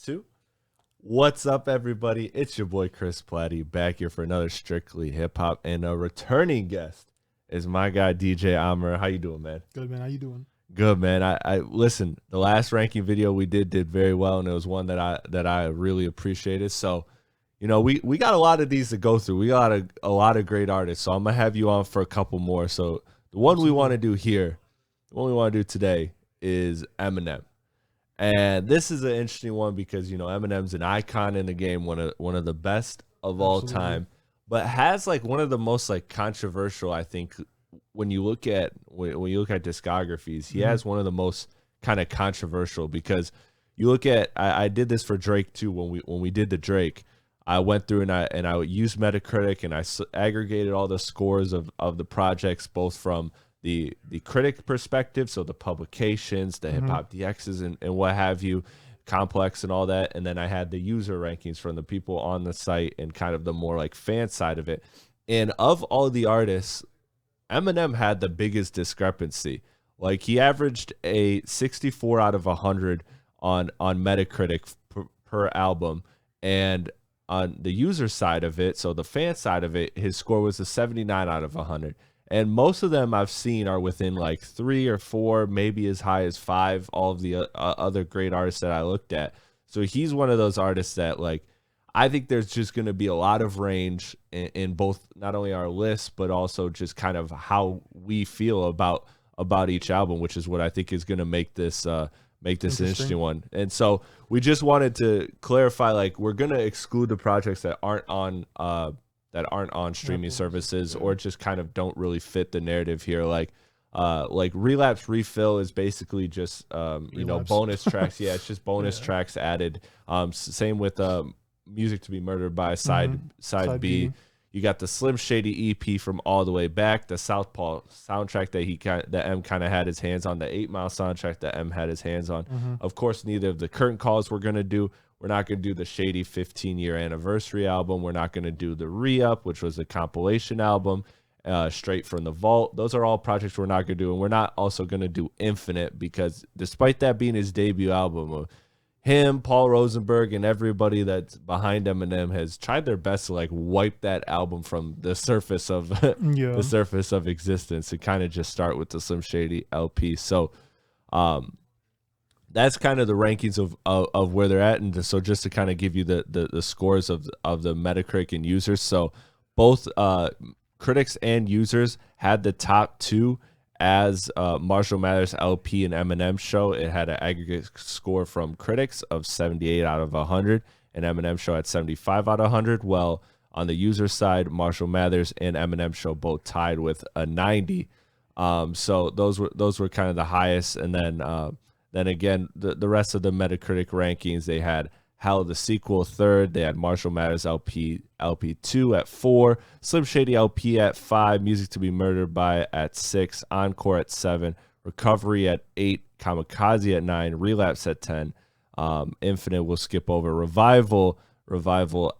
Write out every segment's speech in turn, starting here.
2. What's up, everybody? It's your boy Chris Platte back here for another Strictly Hip Hop, and a returning guest is my guy DJ Amer. How you doing, man? Good, man. How you doing? Good, man. I listen. The last ranking video we did very well, and it was one that I really appreciated. So, you know, we got a lot of these to go through. We got a lot of great artists. So I'm gonna have you on for a couple more. So the one we want to do here, the one we want to do today is Eminem. And this is an interesting one because, you know, Eminem's an icon in the game, one of the best of all time, but has like one of the most like controversial, I think, when you look at discographies, he has one of the most kind of controversial, because you look at, I did this for Drake too. When we did the Drake, I went through and I used Metacritic, and I aggregated all the scores of the projects, both from the critic perspective, so the publications, the hip hop DXs and what have you, Complex and all that, and then I had the user rankings from the people on the site and kind of the more like fan side of it. And of all the artists, Eminem had the biggest discrepancy. Like, he averaged a 64 out of 100 on Metacritic per album, and on the user side of it, so the fan side of it, his score was a 79 out of 100. And most of them I've seen are within like 3 or 4, maybe as high as 5, all of the other great artists that I looked at. So he's one of those artists that, like, I think there's just going to be a lot of range in both, not only our list, but also just kind of how we feel about each album, which is what I think is going to make this an interesting one. And so we just wanted to clarify, like, we're going to exclude the projects that aren't on streaming services, or just kind of don't really fit the narrative here. Like Relapse Refill is basically just you know, bonus tracks. Yeah, it's just bonus tracks added. Same with Music to Be Murdered By side B. You got the Slim Shady EP from All the Way Back, the Southpaw soundtrack that M kind of had his hands on, the 8 Mile soundtrack that M had his hands on. Of course, neither of the Curtain Calls we're gonna do. We're not going to do the Shady 15-year anniversary album. We're not going to do the Re-Up, which was a compilation album, straight from the vault. Those are all projects we're not going to do. And we're not also going to do Infinite, because despite that being his debut album, him, Paul Rosenberg, and everybody that's behind Eminem has tried their best to like wipe that album from the surface of the surface of existence, and kind of just start with the Slim Shady LP. So, that's kind of the rankings of where they're at. And so just to kind of give you the scores of the Metacritic and users. So both critics and users had the top 2 as Marshall Mathers LP and Eminem Show. It had an aggregate score from critics of 78 out of 100, and Eminem Show at 75 out of 100. Well, on the user side, Marshall Mathers and Eminem Show both tied with a 90. So those were kind of the highest. And then again, the rest of the Metacritic rankings, they had Hell the Sequel 3rd. They had Marshall Mathers LP 2 at 4, Slim Shady LP at 5, Music to Be Murdered By at 6, Encore at 7, Recovery at 8, Kamikaze at 9, Relapse at 10, Infinite we'll skip over, Revival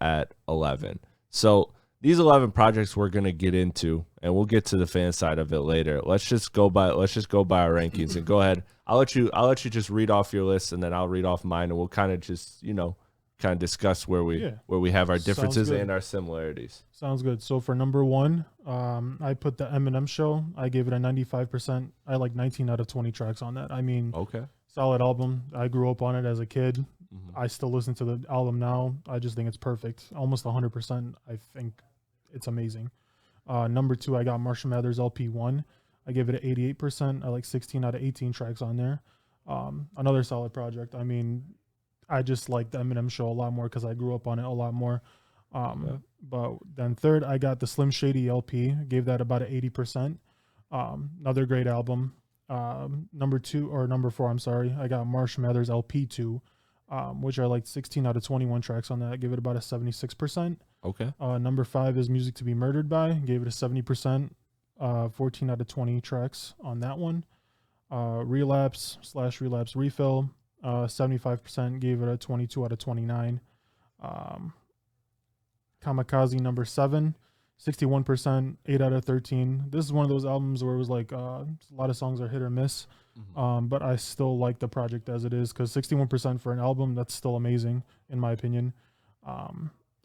at 11. So these 11 projects we're gonna get into, and we'll get to the fan side of it later. Let's just go by our rankings, and go ahead. I'll let you just read off your list, and then I'll read off mine, and we'll kind of just, you know, kind of discuss where we have our differences and our similarities. Sounds good. So for number 1, I put the Eminem Show. I gave it a 95%. I like 19 out of 20 tracks on that. I mean, okay, solid album. I grew up on it as a kid. I still listen to the album now. I just think it's perfect. Almost 100%. I think it's amazing. Number 2, I got Marshall Mathers LP 1. I gave it an 88%. I like 16 out of 18 tracks on there. Another solid project. I mean, I just like the Eminem Show a lot more because I grew up on it a lot more. But then 3rd, I got the Slim Shady LP. Gave that about an 80%. Another great album. Number 4, I'm sorry. I got Marshall Mathers LP 2, which I liked 16 out of 21 tracks on that. I gave it about a 76%. Okay. Number 5 is Music to Be Murdered By. Gave it a 70%. 14 out of 20 tracks on that one. Relapse Refill, 75%, gave it a 22 out of 29. Kamikaze number 7, 61%, 8 out of 13. This is one of those albums where it was like a lot of songs are hit or miss. But I still like the project as it is because 61% for an album, that's still amazing in my opinion.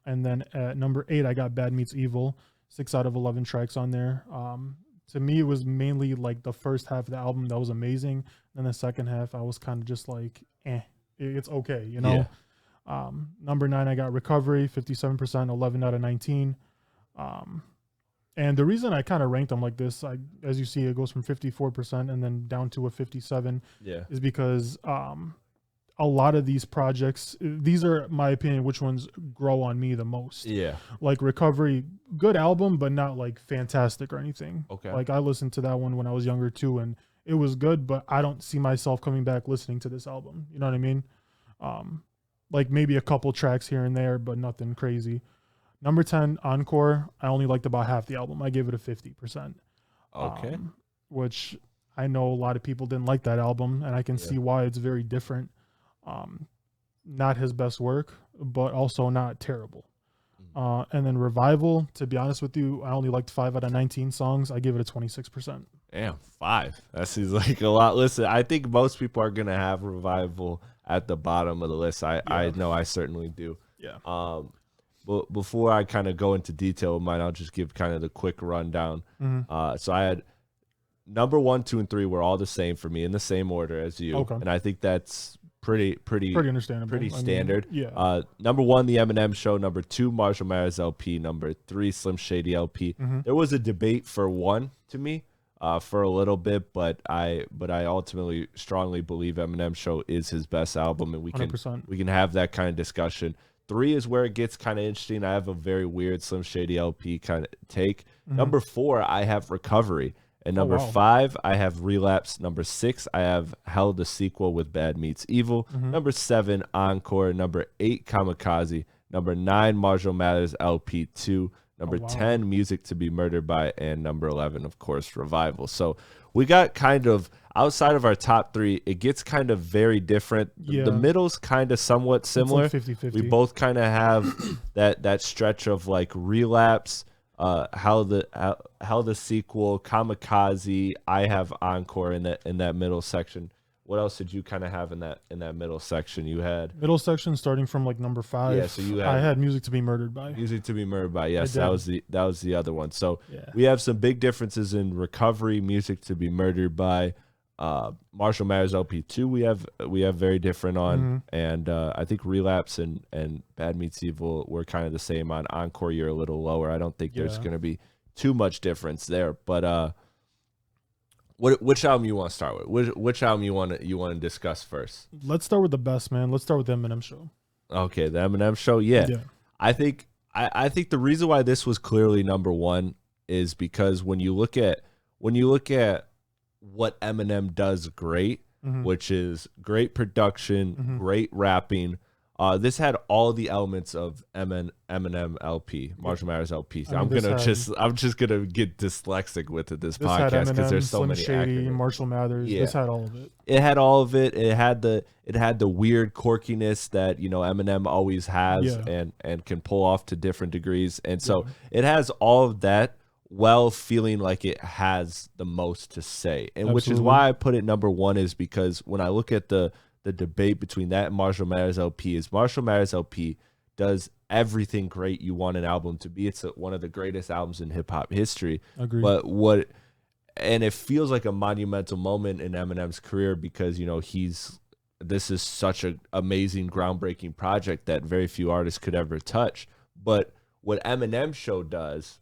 And then at number 8, I got Bad Meets Evil, 6 out of 11 tracks on there. To me, it was mainly like the first half of the album that was amazing. Then the second half, I was kind of just like, it's okay, you know? Yeah. Number 9, I got Recovery, 57%, 11 out of 19. And the reason I kind of ranked them like this, as you see, it goes from 54% and then down to a 57, is because a lot of these projects, these are, my opinion, which ones grow on me the most. Yeah. Like Recovery, good album, but not like fantastic or anything. Okay. Like I listened to that one when I was younger too, and it was good, but I don't see myself coming back listening to this album. You know what I mean? Like maybe a couple tracks here and there, but nothing crazy. Number 10, Encore. I only liked about half the album. I gave it a 50%. Okay. Which I know a lot of people didn't like that album, and I can see why. It's very different. Not his best work, but also not terrible. And then Revival, to be honest with you, I only liked 5 out of 19 songs. I give it a 26%. Damn, 5. That seems like a lot. Listen, I think most people are going to have Revival at the bottom of the list. I know I certainly do. Yeah. But before I kind of go into detail of mine, I'll just give kind of the quick rundown. So I had number 1, 2, and 3 were all the same for me in the same order as you. Okay. And I think that's pretty understandable, pretty standard. Number 1, the Eminem Show. Number 2, Marshall Mathers LP. Number 3, Slim Shady LP. There was a debate for 1 to me for a little bit, but I ultimately strongly believe Eminem Show is his best album, and we can have that kind of discussion. 3 is where it gets kind of interesting. I have a very weird Slim Shady LP kind of take. Number 4, I have Recovery. And number 5, I have Relapse. Number 6, I have Hell the Sequel with Bad Meets Evil. Number 7, Encore. Number 8, Kamikaze. Number 9, Marshall Mathers LP 2. Number 10, Music to be Murdered By. And number 11, of course, Revival. So we got kind of, outside of our top 3, it gets kind of very different. The middle's kind of somewhat similar. It's like 50-50. We both kind of have that stretch of like Relapse, how the sequel, Kamikaze. I have Encore in that middle section. What else did you kind of have in that middle section? You had middle section starting from like number 5. Yeah, so I had Music to be Murdered By. Music to be Murdered By. Yes, that was the other one. So we have some big differences in Recovery, Music to be Murdered By. Marshall Mathers LP 2 we have very different on, and I think Relapse and Bad Meets Evil were kind of the same on. Encore, you're a little lower. I don't think there's going to be too much difference there, but which album you want to start with? Which album you want to discuss first? Let's start with the best, man. Let's start with the Eminem Show. Okay, the Eminem Show. Yeah. I think the reason why this was clearly number 1 is because when you look at what Eminem does great, which is great production, great rapping. This had all the elements of Eminem LP, Marshall Mathers LP. So I'm just gonna get dyslexic with this podcast because there's so Slim many Shady, acronyms. Marshall Mathers. This had all of it. It had all of it. It had the weird quirkiness that Eminem always has and can pull off to different degrees. And so it has all of that, while feeling like it has the most to say. And which is why I put it number 1, is because when I look at the debate between that and Marshall Mathers LP, is Marshall Mathers LP does everything great you want an album to be. It's one of the greatest albums in hip hop history. Agreed. But it feels like a monumental moment in Eminem's career because this is such an amazing, groundbreaking project that very few artists could ever touch. But what Eminem Show does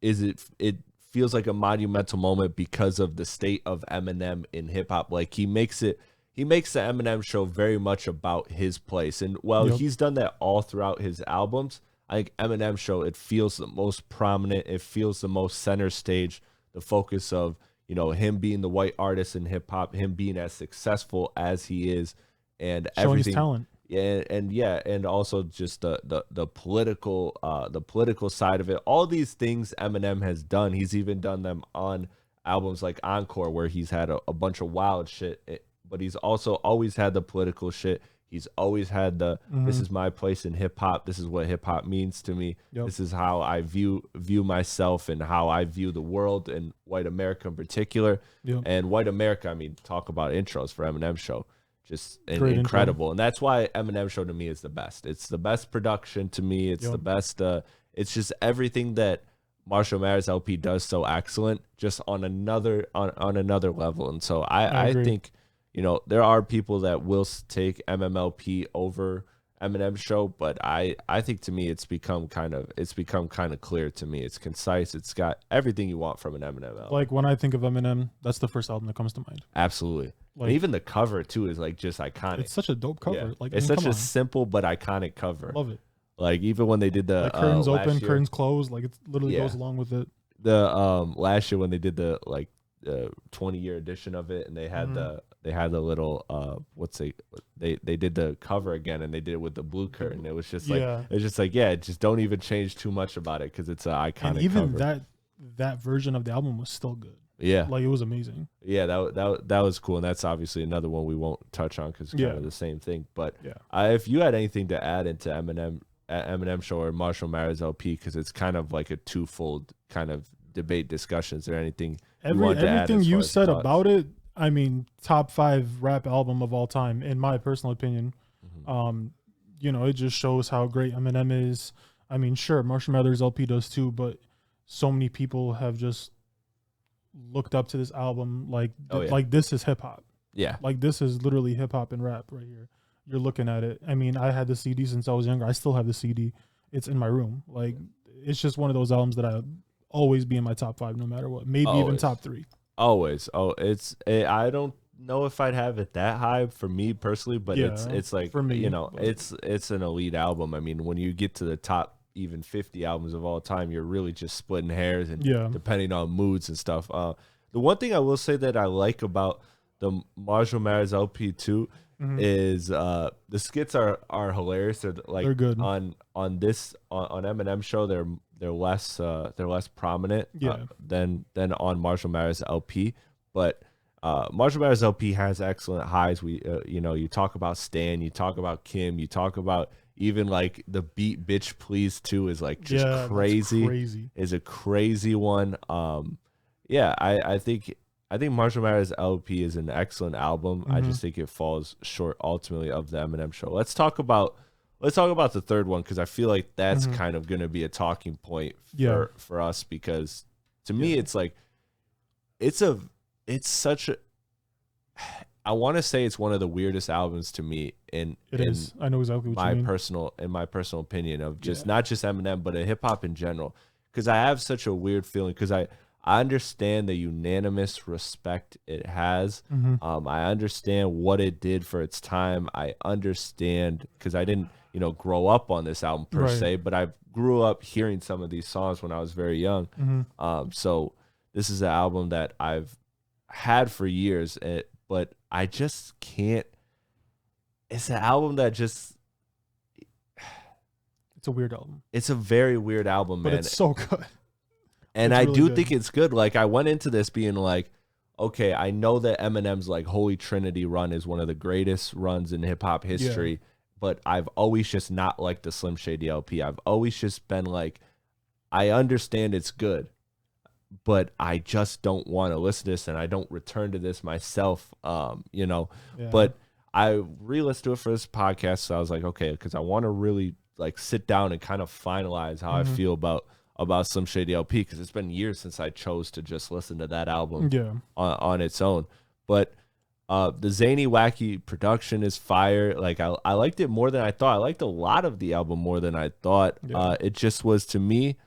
is it feels like a monumental moment because of the state of Eminem in hip hop. Like he makes the Eminem Show very much about his place. And he's done that all throughout his albums, I think Eminem Show, it feels the most prominent. It feels the most center stage, the focus of, him being the white artist in hip hop, him being as successful as he is, and showing everything. His talent. And also just the political side of it. All these things Eminem has done. He's even done them on albums like Encore, where he's had a bunch of wild shit, but he's also always had the political shit. He's always had the this is my place in hip hop. This is what hip hop means to me. Yep. This is how I view myself and how I view the world and white America in particular. Yep. And white America, I mean, talk about intros for Eminem Show. Just intro. incredible. And that's why Eminem Show to me is the best. It's the best production to me. It's Yep. the best. It's just everything that Marshall Mathers LP does so excellent, just on another level. And so I think, you know, there are people that will take MMLP over Eminem Show, but I think to me it's become kind of clear to me. It's concise. It's got everything you want from an Eminem album. Like when I think of Eminem, that's the first album that comes to mind. Absolutely. Like, and even the cover too is like just iconic. It's such a dope cover. Yeah. Like it's such a simple but iconic cover. Love it. Like even when they did the like curtains open, year, curtains closed, like it literally goes along with it. The last year when they did the 20-year edition of it, and they had the little they did the cover again, and they did it with the blue curtain. It was just like just don't even change too much about it because it's an iconic. And even cover. that version of the album was still good. Yeah, like it was amazing. Yeah, that was cool, and that's obviously another one we won't touch on because it's kind of the same thing. But if you had anything to add into Eminem Show or Marshall Mathers LP, because it's kind of like a twofold kind of debate discussion. Is there anything everything you said about it? I mean, top 5 rap album of all time, in my personal opinion. You know, it just shows how great Eminem is. I mean, sure, Marshall Mathers LP does too, but so many people have just looked up to this album like this is hip hop. Yeah, like this is literally hip hop and rap right here. You're looking at it. I mean, I had the CD since I was younger. I still have the CD. It's in my room. Like it's just one of those albums that I always be in my top 5 no matter what. Maybe even top 3. Always. I don't know if I'd have it that high for me personally, but it's like, for me, you know, it's an elite album. I mean, when you get to the top even 50 albums of all time, you're really just splitting hairs and depending on moods and stuff. The one thing I will say that I like about the Marshall Mathers LP too is the skits are hilarious. They're good on Eminem Show. They're less prominent than on Marshall Mathers LP, but Marshall Mathers LP has excellent highs. We you know, you talk about Stan, you talk about Kim, you talk about even like the beat Bitch Please too is like just crazy. Is a crazy one. I think Marshall Mathers LP is an excellent album. I just think it falls short ultimately of the Eminem Show. Let's talk about the third one, because I feel like that's kind of going to be a talking point for us, because to me it's like it's such a, I want to say it's one of the weirdest albums to me in I know exactly what you mean. In my personal opinion of just not just Eminem but a hip hop in general, because I have such a weird feeling, because I understand the unanimous respect it has. I understand what it did for its time. I understand, because I didn't, you know, grow up on this album per se, but I grew up hearing some of these songs when I was very young. So this is an album that I've had for years, but I just can't. It's an album that just. It's a weird album. It's a very weird album, man. But it's so good. And I do think it's good. Like, I went into this being like, okay, I know that Eminem's like Holy Trinity run is one of the greatest runs in hip hop history, but I've always just not liked the Slim Shady LP. I've always just been like, I understand it's good, but I just don't want to listen to this, and I don't return to this myself, you know. But I re-listened to it for this podcast, so I was like, okay, because I want to really like sit down and kind of finalize how I feel about Slim Shady LP, because it's been years since I chose to just listen to that album on its own. But the zany, wacky production is fire. Like I liked it more than I thought. I liked a lot of the album more than I thought. It just was to me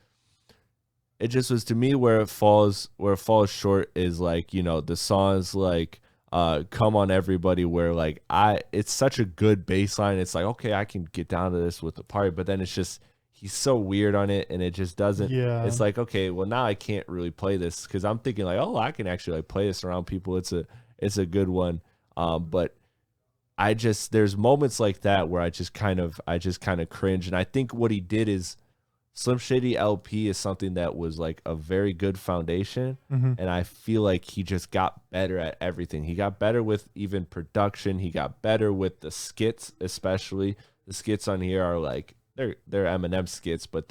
where it falls short is like, you know, the songs like Come On Everybody, where like it's such a good bass line. It's like, okay, I can get down to this with the party, but then it's just, he's so weird on it, and it just doesn't. It's like, okay, well now I can't really play this, because I'm thinking like, oh, I can actually like play this around people. It's a good one. But there's moments like that where I just kind of cringe, and I think what he did is Slim Shady LP is something that was like a very good foundation, and I feel like he just got better at everything. He got better with even production. He got better with the skits, especially. The skits on here are like they're Eminem skits, but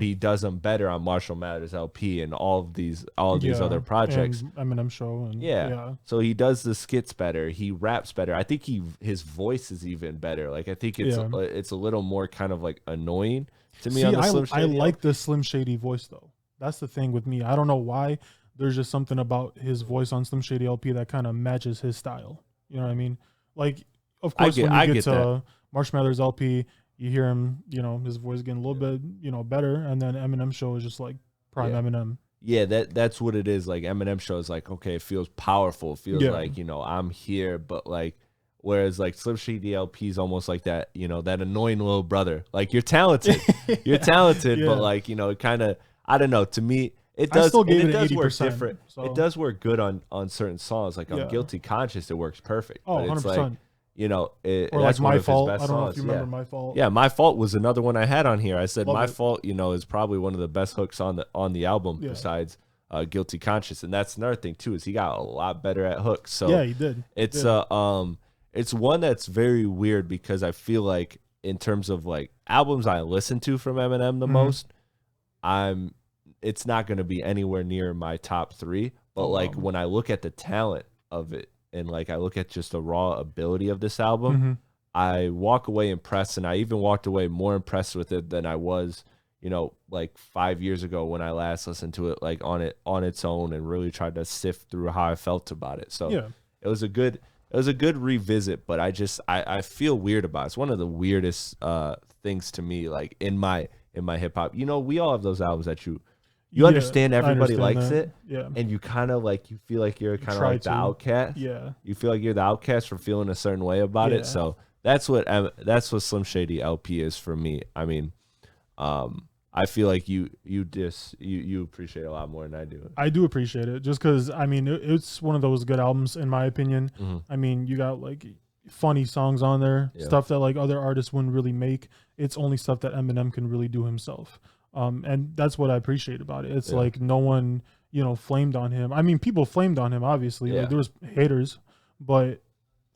he does them better on Marshall Mathers LP and all of these other projects. And Eminem show and yeah. So he does the skits better. He raps better. I think his voice is even better. Like I think it's a little more kind of like annoying to me. On the Slim Shady I like the Slim Shady voice though. That's the thing with me. I don't know why. There's just something about his voice on Slim Shady LP that kind of matches his style. You know what I mean? Like, of course, when you get to Marshall Mathers LP, you hear him, his voice getting a little bit, better. And then Eminem show is just like prime Eminem. Yeah, that's what it is. Like Eminem show is like, okay, it feels powerful. It feels like, I'm here. But like, whereas like Slim Shady LP is almost like that, that annoying little brother. Like you're talented. You're talented, but like, it kind of, I don't know. To me, it does, still gave it does 80%, work different. So. It does work good on certain songs. Like on Guilty Conscious, it works perfect. Oh, but 100%. It's like, or that's like My Fault. I don't know if you remember My Fault. Yeah, My Fault was another one I had on here. I said My Fault, is probably one of the best hooks on the album besides Guilty Conscious, and that's another thing too is he got a lot better at hooks. So yeah, he did. It's it's one that's very weird because I feel like in terms of like albums I listen to from Eminem the most, it's not going to be anywhere near my top 3. But like when I look at the talent of it. And like I look at just the raw ability of this album, I walk away impressed, and I even walked away more impressed with it than I was, like 5 years ago when I last listened to it, like on its own, and really tried to sift through how I felt about it. So it was a good revisit, but I feel weird about it. It's one of the weirdest things to me, like in my hip hop. We all have those albums that you understand everybody likes it, and you kind of like you feel like you're kind of like the outcast. Yeah, you feel like you're the outcast for feeling a certain way about it. So that's what Slim Shady LP is for me. I mean, I feel like you appreciate it a lot more than I do. I do appreciate it just because I mean it's one of those good albums in my opinion. I mean you got like funny songs on there, stuff that like other artists wouldn't really make. It's only stuff that Eminem can really do himself. And that's what I appreciate about it. It's like no one, flamed on him. I mean, people flamed on him, obviously. Like there was haters, but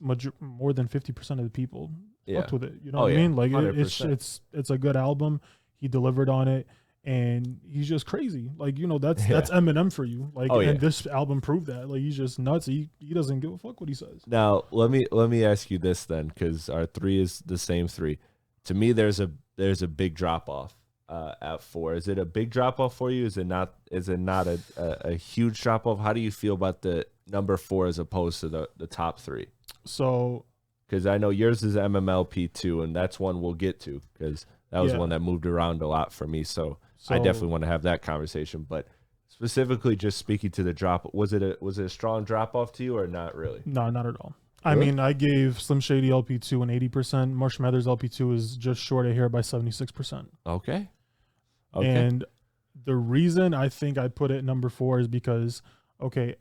more than 50% of the people fucked with it. You know what I mean? Like it's a good album. He delivered on it, and he's just crazy. Like that's Eminem for you. Like and this album proved that. Like he's just nuts. He doesn't give a fuck what he says. Now let me ask you this then, because our 3 is the same 3. To me, there's a big drop off. At 4, is it a big drop off for you? Is it not a huge drop off? How do you feel about the number 4 as opposed to the top 3? So, because I know yours is MMLP 2, and that's one we'll get to because that was one that moved around a lot for me. So I definitely want to have that conversation. But specifically, just speaking to the drop, was it a strong drop off to you or not really? No, not at all. I mean, I gave Slim Shady LP2 an 80%. Marshall Mathers LP2 is just short of here by 76%. Okay. And the reason I think I put it number 4 is because,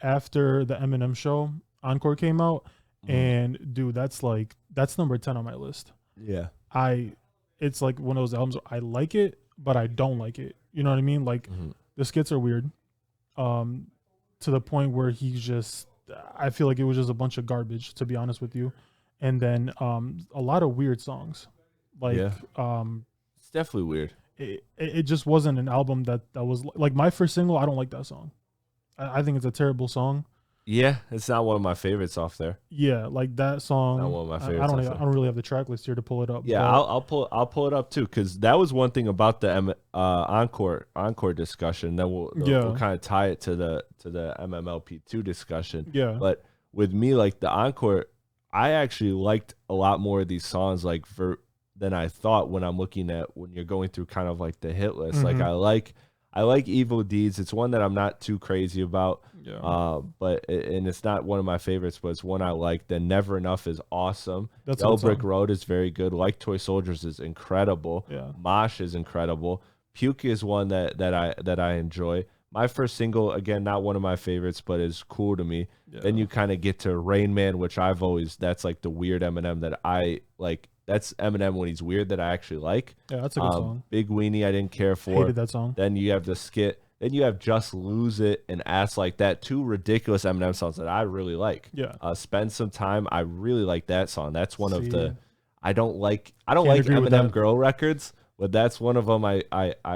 after the Eminem show, Encore came out, and dude, that's number 10 on my list. Yeah. It's like one of those albums I like it, but I don't like it. You know what I mean? Like the skits are weird, to the point where I feel like it was just a bunch of garbage, to be honest with you. And then a lot of weird songs. Like it's definitely weird. It just wasn't an album that was like my first single. I don't like that song. I think it's a terrible song. Yeah, it's not one of my favorites off there. Yeah, like that song. Not one of my favorites. I don't really have the track list here to pull it up. Yeah, I'll pull it up too, because that was one thing about the encore discussion. Then we'll kind of tie it to the MMLP2 discussion. Yeah, but with me, like the encore, I actually liked a lot more of these songs than I thought when you're going through kind of like the hit list. Like I like Evil Deeds. It's one that I'm not too crazy about. Yeah. And it's not one of my favorites, but it's one I like. Then Never Enough is awesome. Yellow Brick Road is very good. Like Toy Soldiers is incredible. Yeah. Mosh is incredible. Puke is one that I enjoy. my first single, again, not one of my favorites, but is cool to me. Yeah. Then you kind of get to Rain Man, which that's like the weird Eminem that I like. That's Eminem when he's weird that I actually like. Yeah, that's a good song. Big Weenie, I didn't care for. Hated that song. Then you have the skit. Then you have Just Lose It and Ass Like That, two ridiculous Eminem songs that I really like. Yeah. Spend Some Time, I really like that song. That's one of the I don't like Can't agree with Eminem that. girl records, but that's one of them I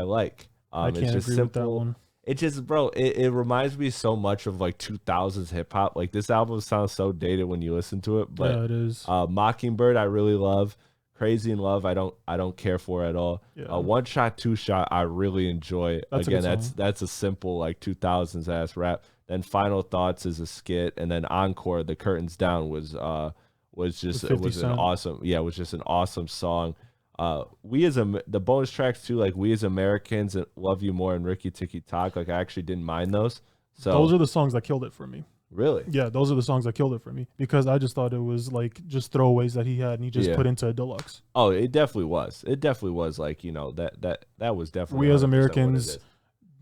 like. I can't it's just agree simple. with that one. It just, bro, it reminds me so much of like 2000s hip hop. Like this album sounds so dated when you listen to it, but Yeah, it is. Mockingbird I really love. Crazy in Love I don't care for at all. Yeah. One Shot, Two Shot I really enjoy. That's a Again, good song. that's a simple like 2000s ass rap. Then Final Thoughts is a skit, and then Encore, The Curtains Down was just With it 50 was an Cent. awesome, it was just an awesome song. The bonus tracks too, like We as Americans and Love You More and Ricky Tikki Tok, like I actually didn't mind those. So Those are the songs that killed it for me. really, Yeah, those are the songs that killed it for me because I just thought it was like just throwaways that he had and he just Yeah. put into a deluxe. oh, it definitely was. It definitely was like that was definitely We as 100% what it Americans, is.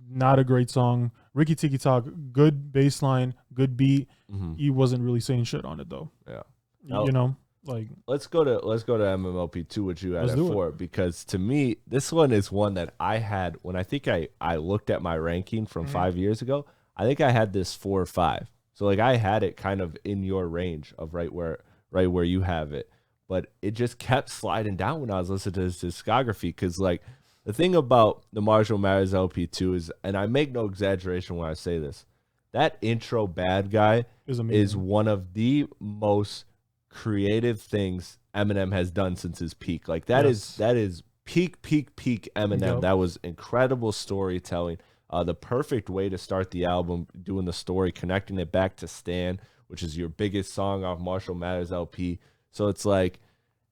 not a great song. Ricky Tikki Tok, good bass line, good beat. Mhm. He wasn't really saying shit on it though. Yeah. You know, like Let's go to MMLP2 with you at Let's do it. 4 because to me this one is one that I had when I think I looked at my ranking from Mhm. 5 years ago. I think I had this 4 or 5. So like I had it kind of in your range of right where you have it, but it just kept sliding down when I was listening to his discography because like the thing about the Marshall Mathers LP2 is, and I make no exaggeration when I say this, that intro Bad Guy is amazing. is one of the most creative things Eminem has done since his peak. Like that is peak Eminem. Yep. That was incredible storytelling. The perfect way to start the album, doing the story, connecting it back to Stan, which is your biggest song off Marshall Mathers LP. So it's like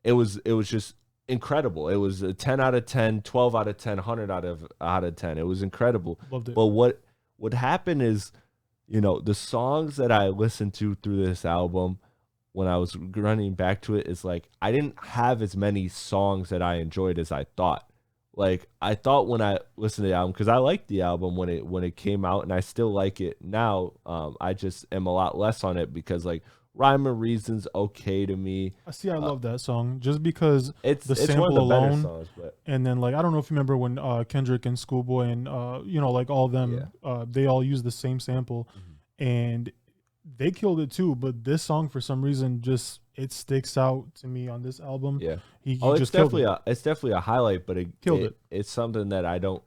it was just incredible. It was a 10 out of 10, 12 out of 10, 100 out of 10. It was incredible. Loved it. But what happened is, the songs that I listened to through this album when I was running back to it is like I didn't have as many songs that I enjoyed as I thought. Like I thought when I listened to the album, because I liked the album when it came out, and I still like it now. I just am a lot less on it because like Rhyme and Reason's okay to me. I love that song just because It's the one sample of the better alone, songs, but and then like I don't know if you remember when Kendrick and Schoolboy and like all of them, they all used the same sample, and they killed it too. But this song for some reason just it sticks out to me on this album. yeah. he It's just killed definitely it. it's definitely a highlight, but Killed it. It's something that I don't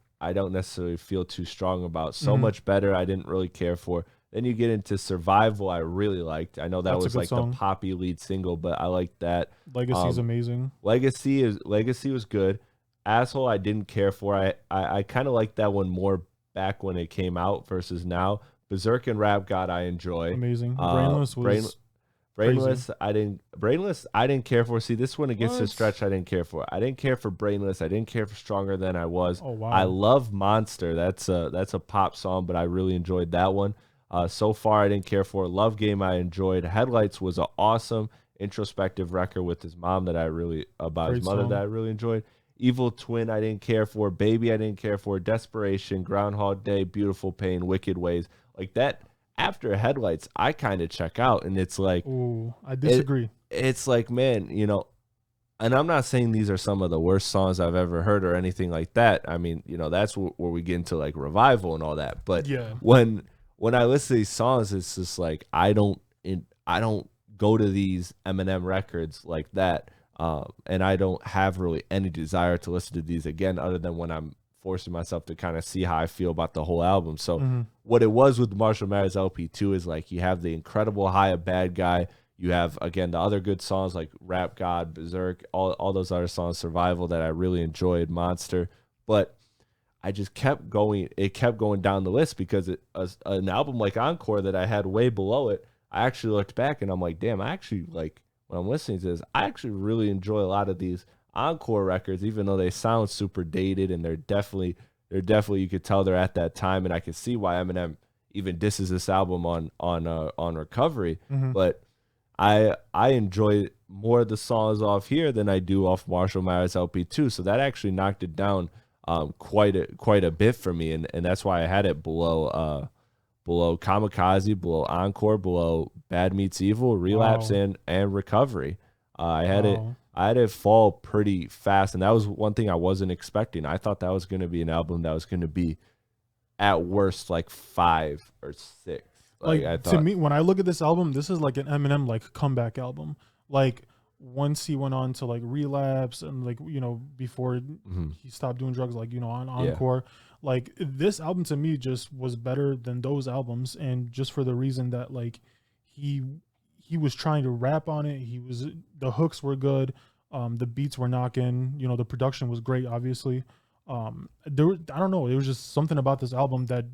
necessarily feel too strong about. So Mhm. much better I didn't really care for. Then you get into Survival, I really liked. I know that That's a was good like song. the poppy lead single, but I liked that. Legacy's amazing. Legacy was good. Asshole I didn't care for. I kind of liked that one more back when it came out versus now. Berserk and Rap God I enjoy. Amazing. Brainless was Brainless, I didn't care for. See, this one against the What? stretch, I didn't care for. I didn't care for Brainless. I didn't care for Stronger Than I Was. Oh wow. I love Monster. That's a pop song, but I really enjoyed that one. So far, I didn't care for. Love Game, I enjoyed. Headlights was an awesome introspective record with his mom that I really about his Great mother song. that I really enjoyed. Evil Twin, I didn't care for. Baby, I didn't care for. Desperation, Groundhog Day, Beautiful Pain, Wicked Ways, like that. After Headlights, I kind of check out, and it's like Ooh, I disagree. it's like, man, and I'm not saying these are some of the worst songs I've ever heard or anything like that. I mean, that's where we get into like Revival and all that. But Yeah. when I listen to these songs, it's just like I don't go to these Eminem records like that, and I don't have really any desire to listen to these again, other than when I'm forcing myself to kind of see how I feel about the whole album. So Mhm. what it was with Marshall Mathers LP2 is like you have the incredible high of Bad Guy. You have, again, the other good songs like Rap God, Berserk, all those other songs, Survival, that I really enjoyed, Monster. But I just kept going. It kept going down the list because an album like Encore that I had way below it, I actually looked back and I'm like, damn, I actually like, when I'm listening to this, I actually really enjoy a lot of these Encore records, even though they sound super dated, and they're definitely you could tell they're at that time, and I can see why Eminem even disses this album on Recovery. Mhm. But I enjoy more of the songs off here than I do off Marshall Mathers LP2, so that actually knocked it down quite a bit for me, and that's why I had it below Kamikaze, below Encore, below Bad Meets Evil, Relapse, Wow. and Recovery. Wow. I had it fall pretty fast, and that was one thing I wasn't expecting. I thought that was going to be an album that was going to be at worst like 5 or 6. Like I Like to thought, me, when I look at this album, this is like an Eminem like comeback album. Like once he went on to like Relapse and like before mhm, he stopped doing drugs, like on yeah, Encore, like this album to me just was better than those albums, and just for the reason that like he he was trying to rap on it. The hooks were good, the beats were knocking, the production was great, obviously. I don't know, it was just something about this album that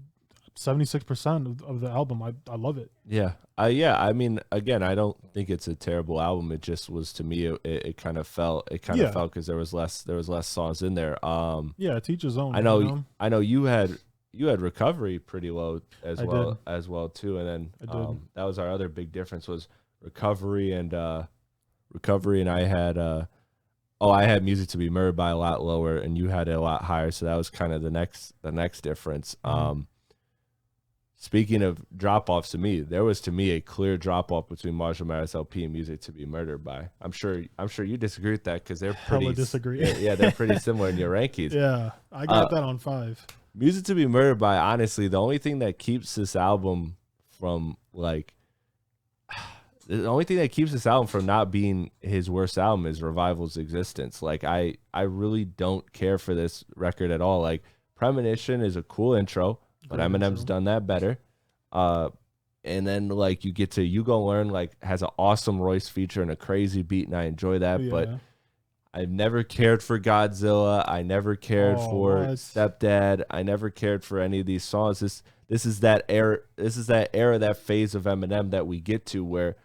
76% of the album. I love it. yeah. I mean, again, I don't think it's a terrible album. It just was to me. It kind of felt. It kind of Yeah, felt because there was less songs in there. yeah. To each his I own. know you had Recovery pretty low I did. as well too, and then I did. that was our other big difference was Recovery and Recovery, and I had Music to Be Murdered by a lot lower, and you had it a lot higher, so that was kind of the next difference. Mhm. Speaking of drop offs, to me a clear drop off between Marshall Mathers LP and Music to Be Murdered by. I'm sure you disagree with that because they're Hella disagree. yeah, they're pretty similar in your rankings. Yeah, I Uh, got that on 5. Music to Be Murdered by, honestly, the only thing that keeps this album from not being his worst album is Revival's existence. Like I really don't care for this record at all. Like Premonition is a cool intro, but Great Eminem's intro. done that better. Uh, and then like you get to You Gon' Learn, like has an awesome Royce feature and a crazy beat, and I enjoy that. But Yeah. I've never cared for Godzilla. I never cared Oh, for what? Stepdad. I never cared for any of these songs. This is that era. This is that era, that phase of Eminem that we get to where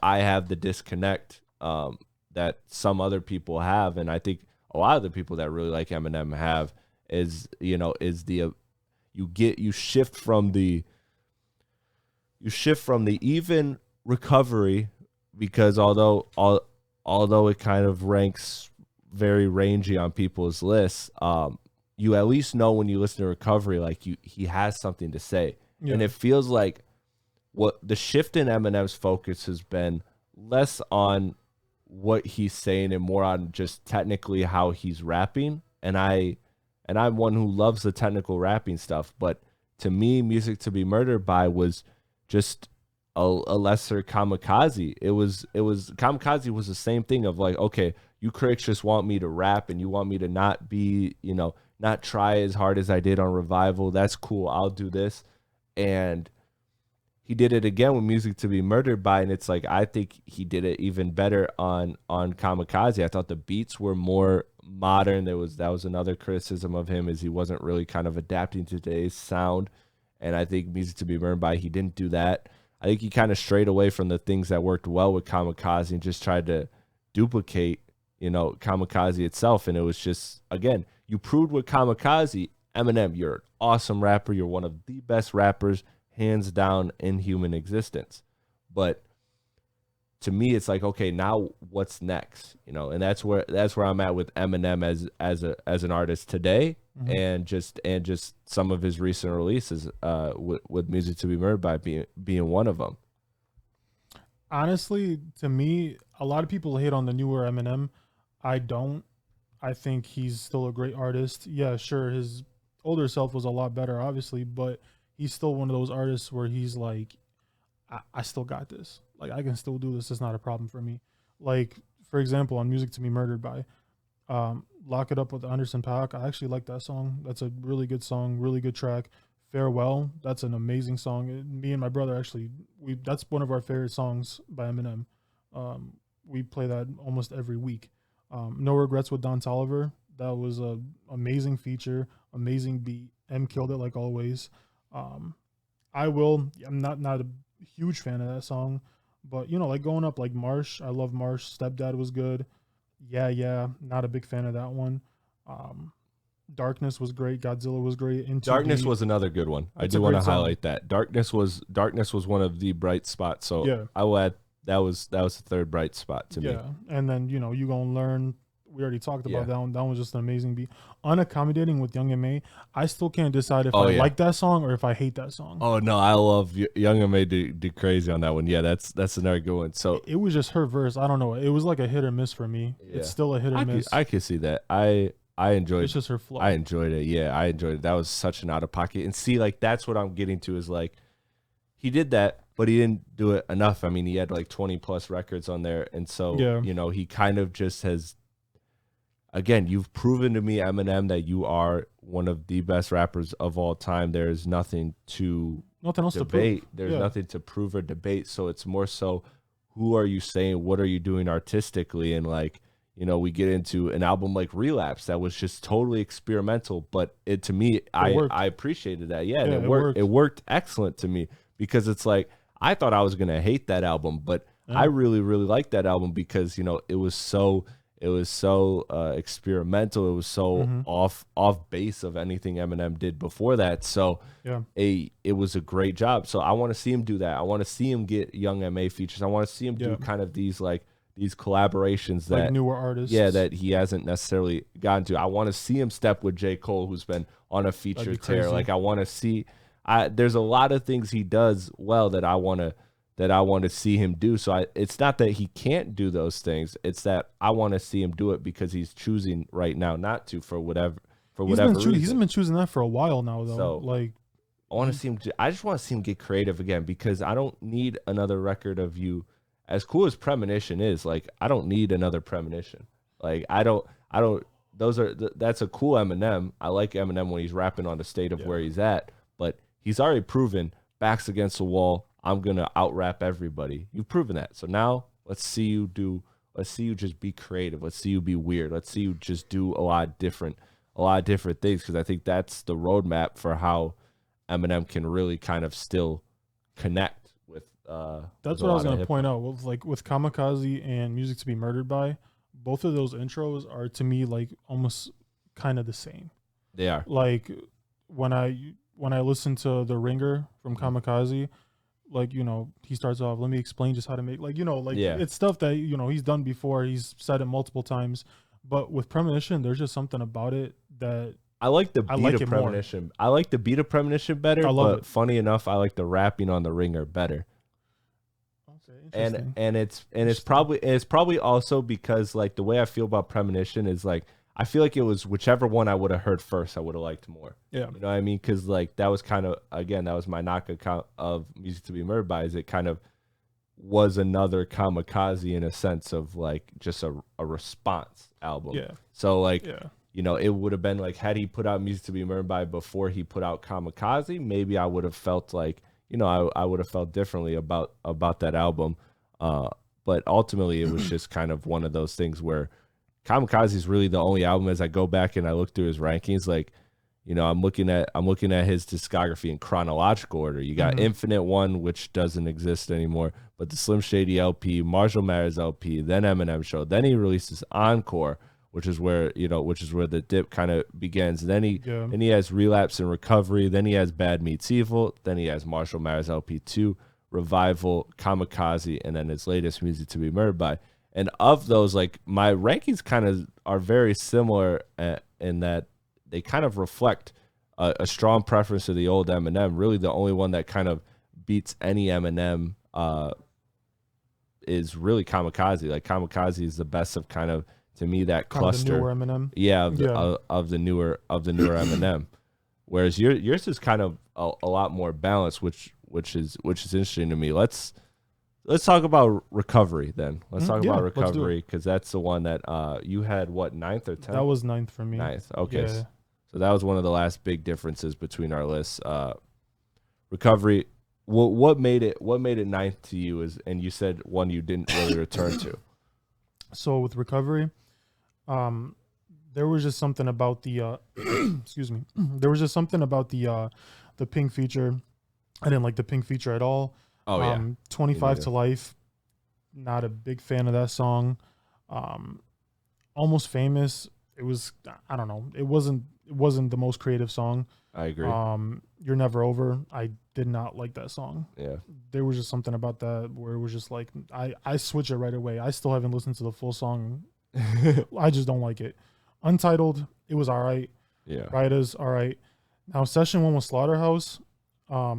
I have the disconnect that some other people have, and I think a lot of the people that really like Eminem have is the you shift from the even Recovery, because although it kind of ranks very rangy on people's lists, you at least know when you listen to Recovery, like he has something to say, and Yeah. it feels like what the shift in Eminem's focus has been less on what he's saying and more on just technically how he's rapping. And I'm one who loves the technical rapping stuff, but to me, Music to Be Murdered by was just a lesser Kamikaze. It was Kamikaze was the same thing of like, okay, you critics just want me to rap and you want me to not be, not try as hard as I did on Revival. That's cool. I'll do this. And he did it again with Music to Be Murdered by, and it's like I think he did it even better on Kamikaze. I thought the beats were more modern. That was another criticism of him, is he wasn't really kind of adapting to today's sound, and I think Music to Be Murdered by, he didn't do that. I think he kind of strayed away from the things that worked well with Kamikaze and just tried to duplicate, Kamikaze itself, and it was just, again, you proved with Kamikaze, Eminem, you're an awesome rapper. You're one of the best rappers, hands down, in human existence. But to me, it's like, okay, now what's next? And that's where I'm at with Eminem as an artist today, Mhm. and just some of his recent releases, with Music to Be Murdered by being one of them. Honestly, to me, a lot of people hate on the newer Eminem. I don't. I think he's still a great artist. Yeah, sure, his older self was a lot better, obviously, but he's still one of those artists where he's like, I still got this. Like, I can still do this. It's not a problem for me. Like, for example, on Music to Be Murdered by, Lock It Up with Anderson .Paak. I actually like that song. That's a really good song, really good track. Farewell, that's an amazing song. Me and my brother actually, we that's one of our favorite songs by Eminem. We play that almost every week. No Regrets with Don Toliver. That was a amazing feature, amazing beat. M killed it like always. Um, I'm not a huge fan of that song, but like going up like Marsh. I love Marsh. Stepdad was good. Yeah, yeah. Not a big fan of that one. Um, Darkness was great. Godzilla was great. In Too Darkness Deep. was another good one. I It's a do want to great song. highlight that. Darkness was one of the bright spots. So Yeah, I will add that was the third bright spot to me. yeah. And then You Gonna Learn. We already talked about Yeah. that one. That one was just an amazing beat. Unaccommodating with Young M.A. I still can't decide if Oh, I yeah. like that song or if I hate that song. Oh no, I love Young M.A. do crazy on that one. Yeah, that's another good one. So It was just her verse. I don't know. It was like a hit or miss for me. yeah. It's still a hit or miss. I could see that. I enjoyed. It's just her flow. I enjoyed it. Yeah, I enjoyed it. That was such an out of pocket. And see, like that's what I'm getting to is like he did that, but he didn't do it enough. I mean, he had like 20 plus records on there, and so Yeah. you know he kind of just has. Again, you've proven to me, Eminem, that you are one of the best rappers of all time. There's nothing to Nothing else debate. to prove. There's Yeah. nothing to prove or debate. So it's more so, who are you saying? What are you doing artistically? And like, you know, we get into an album like Relapse that was just totally experimental, but it to me, worked. I appreciated that. Yeah, and Yeah, it it worked. worked. It worked excellent to me because it's like I thought I was gonna hate that album, but Yeah. I really, really liked that album because you know it was so experimental. It was so off base of anything Eminem did before that. So Yeah. it was a great job. So I want to see him do that. I want to see him get Young M.A. features. I want to see him do kind of these collaborations that Like newer artists. yeah, that he hasn't necessarily gotten to. I want to see him step with J. Cole, who's been on a feature tear. crazy. Like I want to see. There's a lot of things he does well that I want to see him do. So it's not that he can't do those things. It's that I want to see him do it because he's choosing right now not to for whatever reason. He's been choosing that for a while now, though. So, like I want to see him. I just want to see him get creative again because I don't need another record of you. As cool as Premonition is, like I don't need another Premonition. Like I don't. That's a cool Eminem. I like Eminem when he's rapping on the state of where he's at, but he's already proven backs against the wall. I'm gonna out rap everybody. You've proven that. So now let's see you just be creative. Let's see you be weird. Let's see you just do a lot of different things because I think that's the roadmap for how Eminem can really kind of still connect with. That's what I was gonna point out. With Kamikaze and Music to Be Murdered By, both of those intros are to me like almost kind of the same. They are. Like when I listen to The Ringer from Kamikaze, like, you know, he starts off, let me explain just how to make, like, you know, like it's stuff that, you know, he's done before. He's said it multiple times. But with Premonition, there's just something about it that I like the beat of Premonition. I like the beat of Premonition better, but funny enough, I like the rapping on The Ringer better. Okay, and it's probably also because like the way I feel about Premonition is like I feel like it was whichever one I would have heard first I would have liked more. Yeah, you know what I mean? Because like that was kind of that was my knock account of Music to Be Murdered By is it kind of was another Kamikaze in a sense of like just a response album. Yeah. So like you know it would have been like had he put out Music to Be Murdered By before he put out Kamikaze, maybe I would have felt like. You know, I would have felt differently about that album. But ultimately, it was just kind of one of those things where Kamikaze is really the only album as I go back and I look through his rankings. Like, you know, I'm looking at his discography in chronological order. You got Infinite One, which doesn't exist anymore, but the Slim Shady LP, Marshall Mathers LP, then Eminem Show. Then he releases Encore, which is where the dip kind of begins. Then he has Relapse and Recovery. Then he has Bad Meets Evil. Then he has Marshall Mathers LP2, Revival, Kamikaze, and then his latest Music to Be Murdered By. And of those, like my rankings kind of are very similar in that they kind of reflect a strong preference to the old Eminem. Really, the only one that kind of beats any Eminem is really Kamikaze. Like Kamikaze is the best of kind of. To me, that cluster, newer Eminem. Of the newer Eminem, whereas yours is kind of a lot more balanced, which is interesting to me. Let's talk about Recovery then. Let's talk about Recovery because that's the one that you had what 9th or 10th. That was 9th for me. 9th. Okay, so that was one of the last big differences between our lists. Recovery. What made it 9th to you is, and you said one you didn't really return to. So with Recovery. There was just something about the excuse me. There was just something about the Pink feature. I didn't like the Pink feature at all. 25 to Life. Not a big fan of that song. Almost Famous. It was I don't know. It wasn't the most creative song. I agree. You're Never Over. I did not like that song. Yeah. There was just something about that where it was just like I switch it right away. I still haven't listened to the full song I just don't like it. Untitled, it was all right. Yeah. Riders, all right. Now Session 1 with Slaughterhouse. A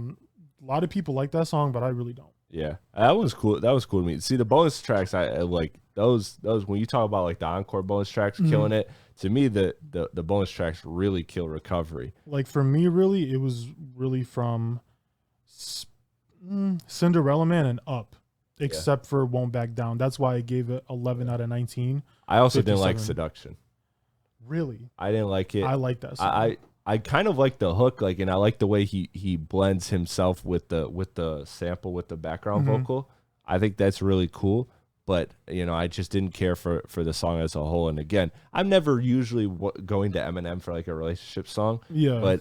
lot of people like that song, but I really don't. Yeah, that was cool. That was cool to me. See, the bonus tracks, I like those. When you talk about like the encore bonus tracks killing it, to me, the bonus tracks really kill Recovery. Like for me, really, it was really from Cinderella Man and up, except for Won't Back Down. That's why I gave it 11 out of 19. I also didn't like Seduction. Really? I didn't like it. I like that song. I kind of like the hook, like, and I like the way he blends himself with the sample with the background vocal. I think that's really cool. But you know, I just didn't care for the song as a whole. And again, I'm never usually going to Eminem for like a relationship song. Yeah.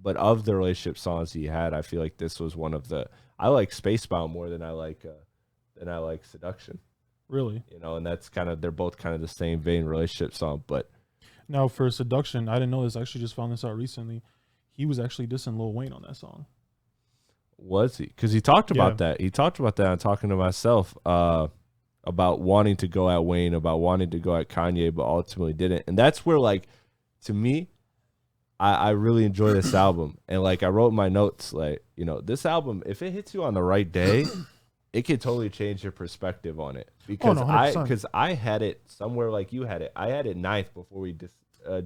But of the relationship songs he had, I feel like this was one of the. I like Spacebound more than I like Seduction. Really? You know, and that's kind of, they're both kind of the same vein relationship song, but. Now, for Seduction, I didn't know this. I actually just found this out recently. He was actually dissing Lil Wayne on that song. Was he? Because he talked about that. He talked about that. I'm talking to myself about wanting to go at Wayne, about wanting to go at Kanye, but ultimately didn't. And that's where, like, to me, I really enjoy this album. And, like, I wrote in my notes, like, you know, this album, if it hits you on the right day, it could totally change your perspective on it. Because I had it somewhere like you had it. I had it 9th before we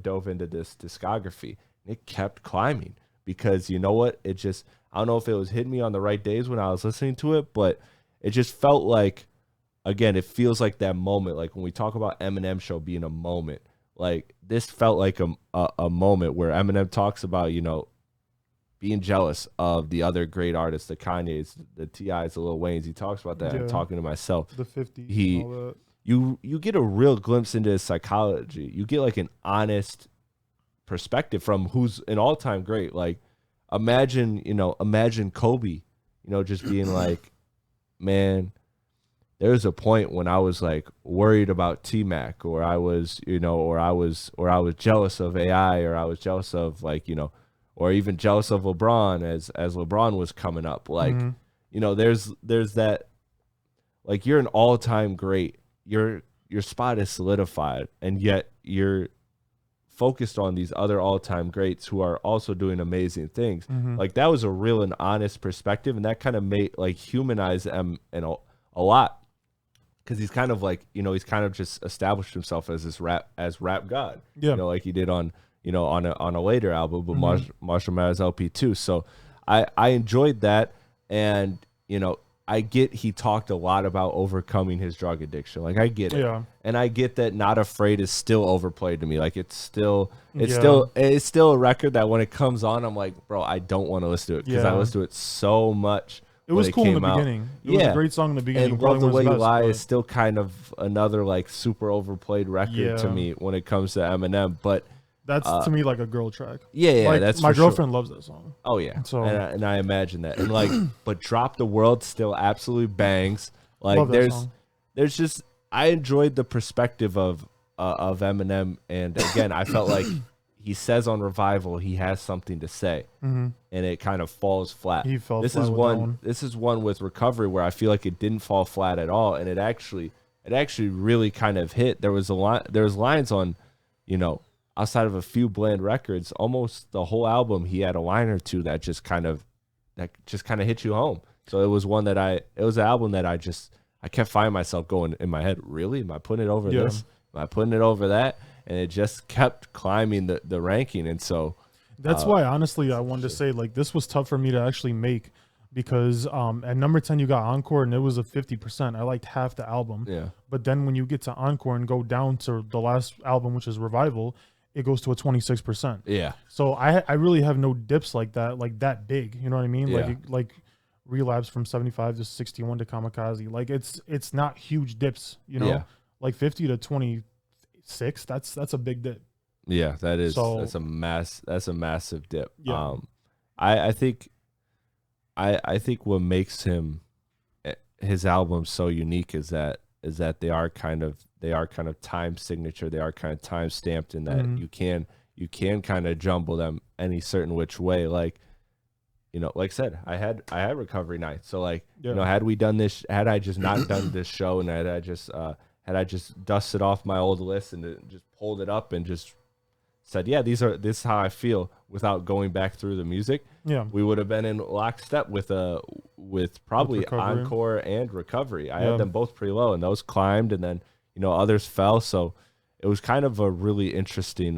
dove into this discography. And it kept climbing because, you know what? It just, I don't know if it was hitting me on the right days when I was listening to it, but it just felt like, again, it feels like that moment. Like when we talk about Eminem Show being a moment, like this felt like a moment where Eminem talks about, you know, being jealous of the other great artists, the Kanye's, the T.I.'s, the Lil Wayne's. He talks about that. I'm talking to myself. The 50s. All that. You get a real glimpse into his psychology. You get like an honest perspective from who's an all-time great. Like imagine Kobe, you know, just being like, man, there was a point when I was like worried about T-Mac, or I was jealous of AI, or I was jealous of, like, you know, or even jealous of LeBron as LeBron was coming up. Like, you know, there's that, like, you're an all-time great. Your spot is solidified, and yet you're focused on these other all-time greats who are also doing amazing things. Like that was a real and honest perspective, and that kind of made, like, humanize them a lot. Because he's kind of like, you know, he's kind of just established himself as this rap god. Yeah. You know, like he did on a later album, but Marshall Mathers LP 2. So I enjoyed that. And, you know, I get he talked a lot about overcoming his drug addiction. Like I get it. Yeah. And I get that Not Afraid is still overplayed to me. Like it's still a record that when it comes on, I'm like, bro, I don't want to listen to it because I listened to it so much. It was cool in the beginning. It was a great song in the beginning. And Love the Way You Lie is still kind of another like super overplayed record to me when it comes to Eminem. But that's to me like a girl track. Yeah, like, that's my girlfriend loves that song. Oh yeah, so and I imagine that. And like, but Drop the World still absolutely bangs. Like there's just, I enjoyed the perspective of Eminem, and again, I felt like he says on Revival he has something to say, and it kind of falls flat. He fell this flat is with one. that one. This is one with Recovery where I feel like it didn't fall flat at all, and it actually really kind of hit. There was lines on, you know, outside of a few bland records, almost the whole album he had a line or two that just kind of hit you home. So it was one that it was an album that I kept finding myself going in my head, really? Am I putting it over this? Am I putting it over that? And it just kept climbing the ranking. And so that's why, honestly, I wanted to say, like, this was tough for me to actually make because at number 10, you got Encore, and it was a 50%. I liked half the album. Yeah. But then when you get to Encore and go down to the last album, which is Revival, it goes to a 26%. Yeah. So I really have no dips like that big. You know what I mean? Yeah. Like Relapse from 75 to 61 to Kamikaze. Like it's not huge dips, you know? Yeah. Like 50 to 26, that's a big dip. Yeah, that is. So, that's a massive dip. Yeah. I think what makes his album so unique is that they are kind of time signature. They are kind of time stamped in that you can kind of jumble them any certain which way. Like, you know, like I said, I had Recovery night. So like, you know, had I just not done this show, and had I just had I just dusted off my old list and just pulled it up and just said, yeah, this is how I feel without going back through the music, we would have been in lockstep with probably Encore and Recovery. I had them both pretty low, and those climbed, and then others fell. So it was kind of a really interesting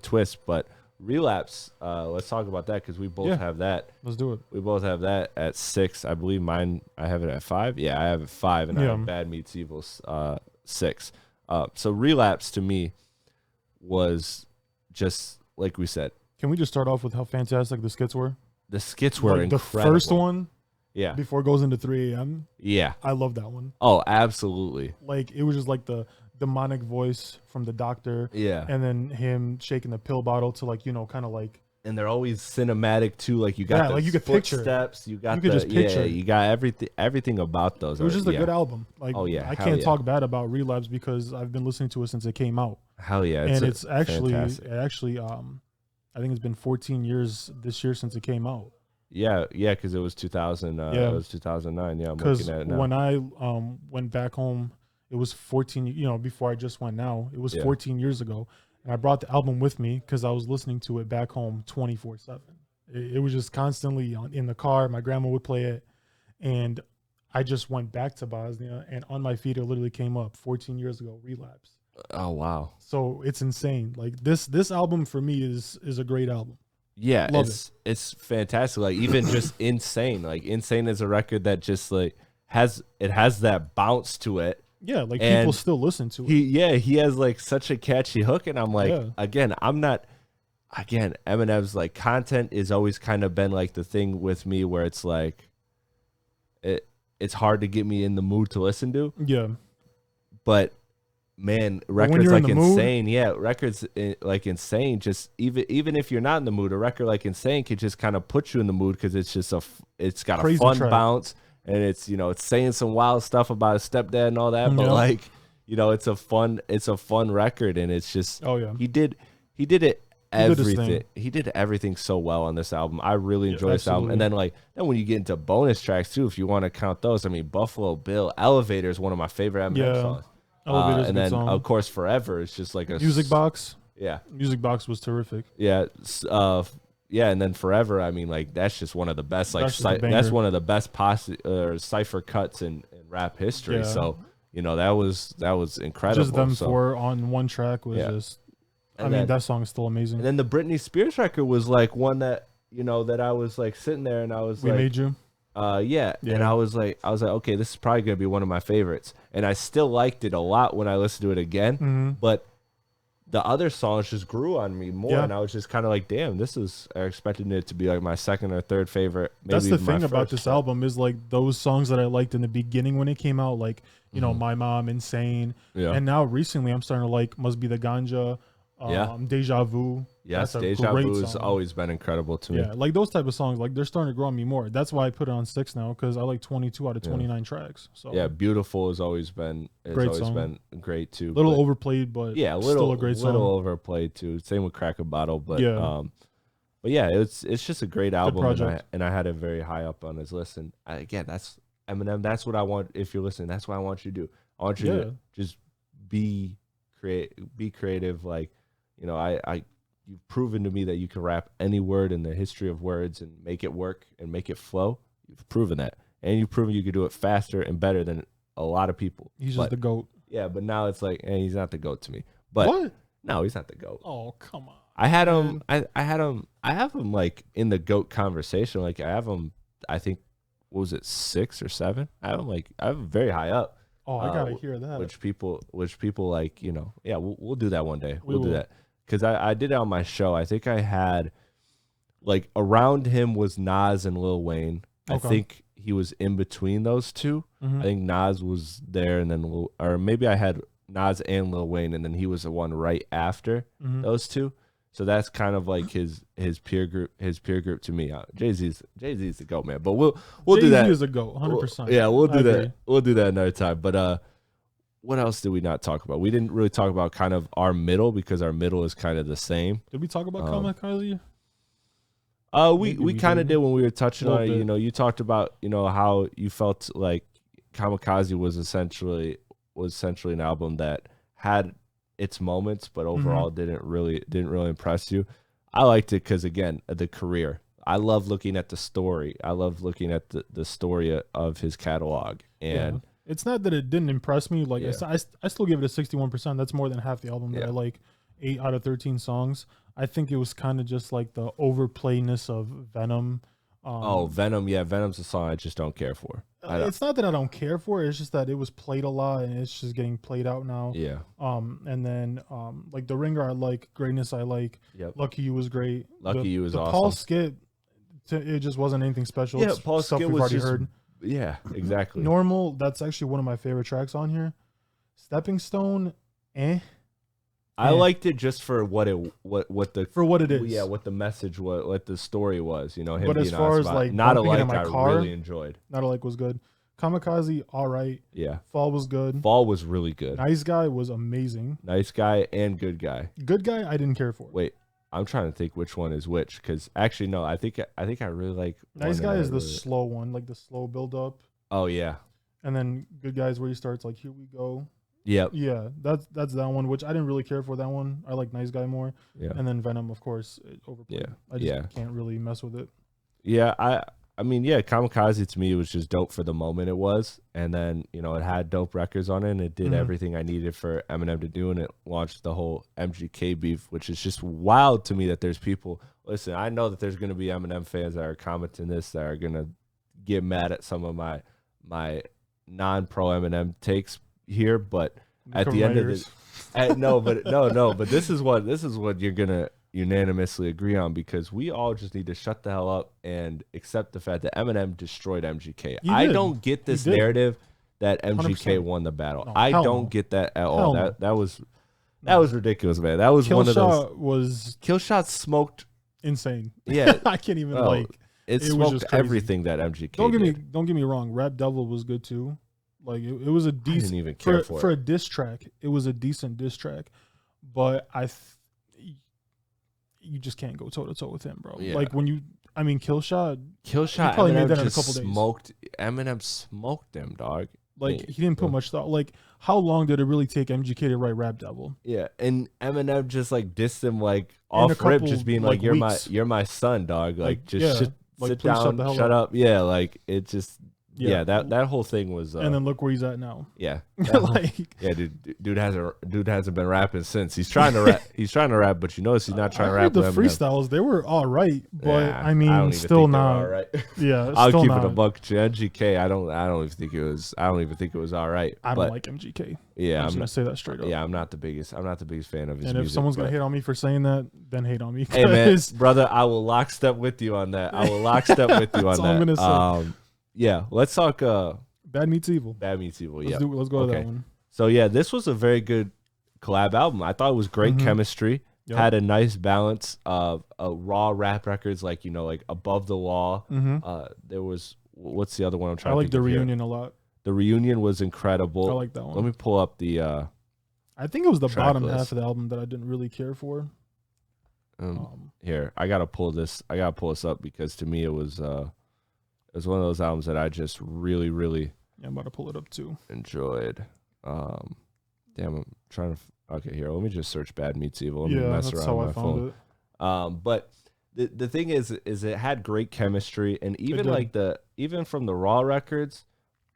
twist. But Relapse, let's talk about that because we both have that. Let's do it. We both have that at 6. I believe mine. I have it at 5. Yeah, I have it 5, and I have Bad Meets Evil 6. So Relapse to me was just like we said. Can we just start off with how fantastic the skits were? The skits were incredible. The first one, yeah, before it goes into 3 a.m. Yeah, I love that one. Oh, absolutely. Like it was just like the demonic voice from the doctor. Yeah, and then him shaking the pill bottle to kind of like. And they're always cinematic too. Like you got like you could footsteps. You got just picture. You got everything about those. It was just a good album. Like I can't talk bad about Relapse because I've been listening to it since it came out. Hell yeah! It's actually I think it's been 14 years this year since it came out. Yeah, because it was 2000. It was 2009. Yeah, I'm looking at it now. When I went back home, it was 14. Before I just went now, it was 14 years ago. And I brought the album with me because I was listening to it back home 24/7. It was just constantly in the car. My grandma would play it, and I just went back to Bosnia, and on my feed it literally came up 14 years ago. Relapse. Oh wow! So it's insane. Like this album for me is a great album. Yeah, it's fantastic. Like even just Insane. Like Insane is a record that just like has that bounce to it. Yeah, like people still listen to it. He has like such a catchy hook, and I'm like, Eminem's like content is always kind of been like the thing with me where it's like, it's hard to get me in the mood to listen to. Yeah, but man, records like Insane, records like Insane, just even if you're not in the mood, a record like Insane could just kind of put you in the mood because it's just it's got a fun bounce. And it's it's saying some wild stuff about a stepdad and all that, but like it's a fun record, and it's just he did everything. He did everything so well on this album. I really enjoy this album. And then when you get into bonus tracks too, if you want to count those, I mean Buffalo Bill, Elevator is one of my favorite Eminem songs. And then of course Forever is just like a Music Box. Yeah, Music Box was terrific. Yeah. And then Forever, I mean, like that's just one of the best, that's one of the best cipher cuts in rap history. Yeah. So that was incredible. Just them four on one track was just. That song is still amazing. And then the Britney Spears record was like one that that I was like sitting there and I was We Made You. And I was like, okay, this is probably gonna be one of my favorites, and I still liked it a lot when I listened to it again, but. The other songs just grew on me more, and I was just kind of like, damn, I expected it to be like my second or third favorite. Maybe that's the thing about this album is like those songs that I liked in the beginning when it came out, like, My Mom, Insane. Yeah. And now recently I'm starting to like Must Be the Ganja, Deja Vu. Yes, Deja Vu has always been incredible to me. Yeah, like those type of songs, like they're starting to grow on me more. That's why I put it on 6 now, because I like 22 out of 29 tracks. So yeah, Beautiful has always been great too. Little overplayed, but still a great song. Little overplayed too. Same with Crack a Bottle, but it's just a great album, and I had it very high up on his list. And again, that's Eminem. That's what I want. If you're listening, that's what I want you to do. I want you to just be creative. Like you've proven to me that you can rap any word in the history of words and make it work and make it flow. You've proven that. And you've proven you can do it faster and better than a lot of people. He's just the GOAT. Yeah, but now it's like, he's not the GOAT to me. But what? No, he's not the GOAT. Oh, come on. I have him like in the GOAT conversation. Like I have him, I think, what was it, 6 or 7? I have him very high up. Oh, I gotta hear that. Which people like, we'll do that one day. We'll do that. Because I did it on my show. I think I had, like, around him was Nas and Lil Wayne. Okay. I think he was in between those two. I think Nas was there, and then or maybe I had Nas and Lil Wayne, and then he was the one right after those two. So that's kind of like his peer group. His peer group to me. Jay-Z's the GOAT, man. But we'll do that. Jay-Z is a GOAT, 100%. We'll do that. We'll do that another time. But what else did we not talk about? We didn't really talk about kind of our middle, because our middle is kind of the same. Did we talk about Kamikaze? We kind of did when we were touching on it. You talked about how you felt like Kamikaze was essentially was essentially an album that had its moments, but overall didn't really impress you. I liked it because, again, the career. I love looking at the story. I love looking at the story of his catalog. And it's not that it didn't impress me. Like I still give it a 61%. That's more than half the album that I like. 8 out of 13 songs. I think it was kind of just like the overplayness of Venom. Venom. Yeah, Venom's a song I just don't care for. It's not that I don't care for it. It's just that it was played a lot and it's just getting played out now. Yeah. And then like The Ringer I like, Greatness I like. Yep. Lucky You was great. Lucky You was awesome. Paul Skit, it just wasn't anything special. Yeah, it's Paul stuff Skit we've was already just heard. Yeah, exactly. Normal, that's actually one of my favorite tracks on here. Stepping Stone, I liked it just for what it is. Yeah, what the message was, what the story was. You know, him but being as far as like Not Alike, I really enjoyed. Not Alike was good. Kamikaze, all right. Yeah. Fall was good. Fall was really good. Nice Guy was amazing. Nice Guy and Good Guy. Good Guy, I didn't care for. Wait, I'm trying to think which one is which, because actually no, I think I really like. Nice Guy is the slow one, like the slow build up. Oh yeah. And then Good Guy is where he starts like Here We Go. Yep. Yeah, that's that one, which I didn't really care for that one. I like Nice Guy more. Yeah. And then Venom, of course, overplayed. I just can't really mess with it. Yeah, I mean, yeah, Kamikaze to me was just dope for the moment it was. And then, you know, it had dope records on it and it did everything I needed for Eminem to do, and it launched the whole MGK beef, which is just wild to me that there's people. Listen, I know that there's going to be Eminem fans that are commenting this that are going to get mad at some of my non-pro Eminem takes here, but at the end of it, no, but this is what you're gonna unanimously agree on, because we all just need to shut the hell up and accept the fact that Eminem destroyed MGK. I don't get this narrative that MGK 100%. Won the battle. No, I don't get that at all. That was ridiculous, man. That was one of those. Killshot smoked insane. Yeah, I can't even it smoked everything that MGK. Don't get me wrong. Rap Devil was good too. Like it was a decent. I didn't even care for a diss track. It was a decent diss track, but you just can't go toe to toe with him, bro. Yeah. Like Killshot. Probably made that in a couple days. Eminem smoked him, dog. Like he didn't put much thought. Like how long did it really take MGK to write Rap Devil? Yeah, and Eminem just like dissed him like off rip, just being like you're my son, dog. Like just sit down, shut up. Yeah, like it just. Yeah, that whole thing was. And then look where he's at now. Yeah, dude hasn't been rapping since. He's trying to rap. He's trying to rap, but you notice he's not trying to rap. The freestyles, they were all right, but I mean, still not. All right. Yeah, I'll keep it a buck. MGK, I don't even think it was. I don't even think it was all right. I don't like MGK. Yeah, I'm gonna say that straight up. Yeah, I'm not the biggest fan of his music. And if someone's gonna hate on me for saying that, then hate on me. Hey man, brother, I will lockstep with you on that. That's all I'm gonna say. Yeah, let's talk Bad Meets Evil. Yeah. Let's go to that one. So yeah, this was a very good collab album. I thought it was great chemistry. Yep. Had a nice balance of raw rap records, like like Above the Law. There was what's the other one I'm trying to think of? I like The Reunion a lot. The Reunion was incredible. I like that one. Let me pull up the I think it was the bottom half of the album that I didn't really care for. Here, I gotta pull this up because to me it was one of those albums that I just really, really. Yeah, I'm about to pull it up too. Enjoyed. Damn, I'm trying to. Okay, here. Let me just search Bad Meets Evil. Let me mess around with my phone. But the thing is it had great chemistry, and even from the raw records,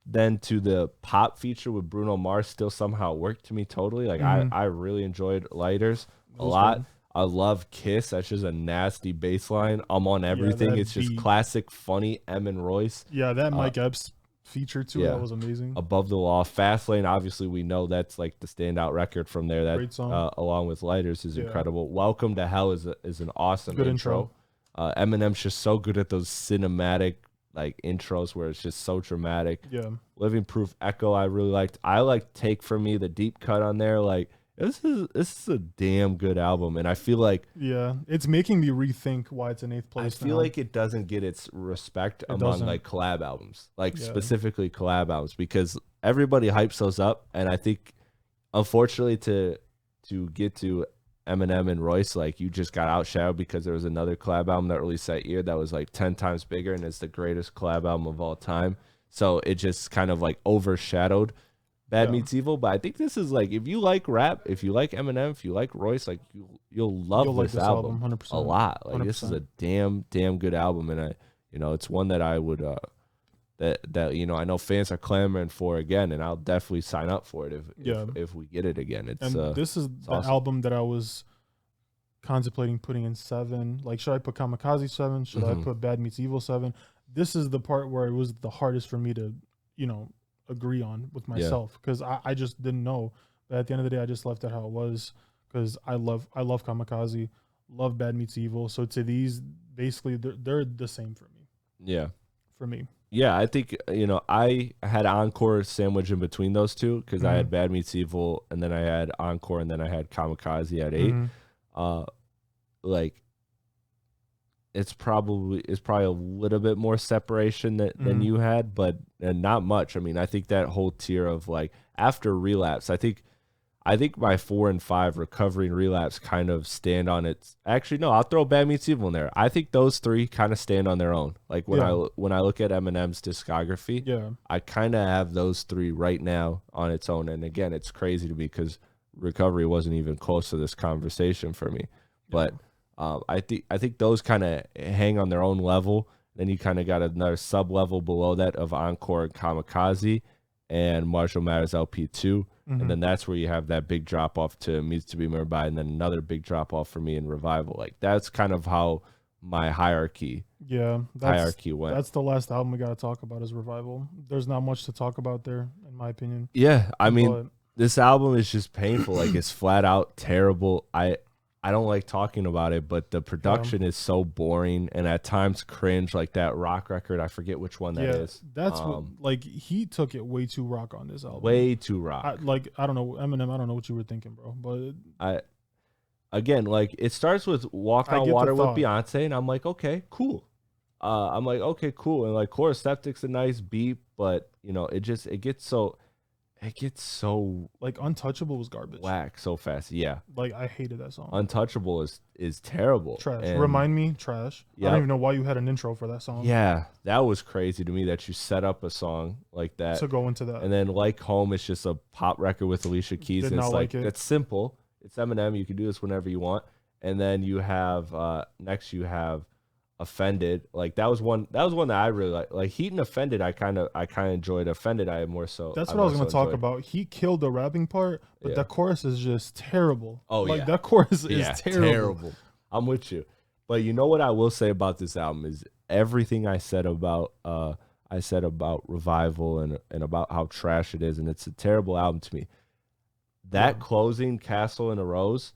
then to the pop feature with Bruno Mars, still somehow worked to me totally. Like I really enjoyed Lighters a lot. Good. I love Kiss. That's just a nasty bass line. I'm on everything. It's just classic, funny M and Royce. Yeah, that Mike Epps feature too. That was amazing. Above the Law, Fastlane. Obviously, we know that's like the standout record from there. That great song. Along with Lighters is incredible. Welcome to Hell is an awesome intro. Eminem's just so good at those cinematic like intros where it's just so dramatic. Yeah. Living Proof Echo. I really liked. I like Take From Me, the deep cut on there. Like. This is a damn good album, and I feel like it's making me rethink why it's in 8th place. I feel like it doesn't get its respect among like collab albums, like specifically collab albums, because everybody hypes those up, and I think unfortunately to get to Eminem and Royce, like you just got outshadowed because there was another collab album that released that year that was like 10 times bigger, and it's the greatest collab album of all time. So it just kind of like overshadowed Bad Meets Evil, but I think this is like, if you like rap, if you like Eminem, if you like Royce, like you'll love this album 100%. a lot. Like 100%. this is a damn good album, and it's one that I would that I know fans are clamoring for again, and I'll definitely sign up for it if we get it again. It's this is the awesome. album that I was contemplating putting in 7. Like, should I put Kamikaze 7? Should I put Bad Meets Evil 7? This is the part where it was the hardest for me to agree on with myself, because I just didn't know. But at the end of the day, I just left it how it was, because I love Kamikaze, love Bad Meets Evil. So to these, basically they're the same for me. Yeah, for me. Yeah, I think I had Encore sandwiched in between those two, because I had Bad Meets Evil, and then I had Encore, and then I had Kamikaze at 8. Like, it's probably a little bit more separation than you had, but not much. I mean, I think that whole tier of like after Relapse, I think my 4 and 5, Recovery and Relapse, kind of stand on its. Actually, no, I'll throw Bad Meets Evil in there. I think those 3 kind of stand on their own. Like when I look at Eminem's discography, I kind of have those 3 right now on its own. And again, it's crazy to me because Recovery wasn't even close to this conversation for me, but. I think those kind of hang on their own level. Then you kind of got another sub level below that of Encore and Kamikaze and Marshall Mathers LP 2, and then that's where you have that big drop off to Needs to Be Remembered By, and then another big drop off for me in Revival. Like that's kind of how my hierarchy went. That's the last album we got to talk about is Revival. There's not much to talk about there, in my opinion. Yeah, I mean, this album is just painful. Like it's flat out terrible. I don't like talking about it, but the production is so boring and at times cringe. Like that rock record, I forget which one that is. That's like he took it way too rock on this album. Way too rock. I don't know, Eminem. I don't know what you were thinking, bro. But like it starts with Walk on Water with Beyonce, and I'm like, okay, cool. And like Chorus Septic's a nice beat, but it gets so. Like Untouchable was garbage. Whack so fast. Yeah. Like I hated that song. Untouchable is terrible. Trash. Remind Me, trash. Yep. I don't even know why you had an intro for that song. Yeah. That was crazy to me that you set up a song like that. To go into that. And then Like Home is just a pop record with Alicia Keys. And it's like it's simple. It's Eminem. You can do this whenever you want. And then you have next you have Offended. Like that was one that I really like Heat and Offended. I kind of enjoyed. Offended I more so. That's what I was going to talk about. He killed the rapping part, but that chorus is just terrible. That chorus is terrible. I'm with you. But you know what I will say about this album is everything I said about Revival and about how trash it is, and it's a terrible album to me. That closing, Castle in a Rose,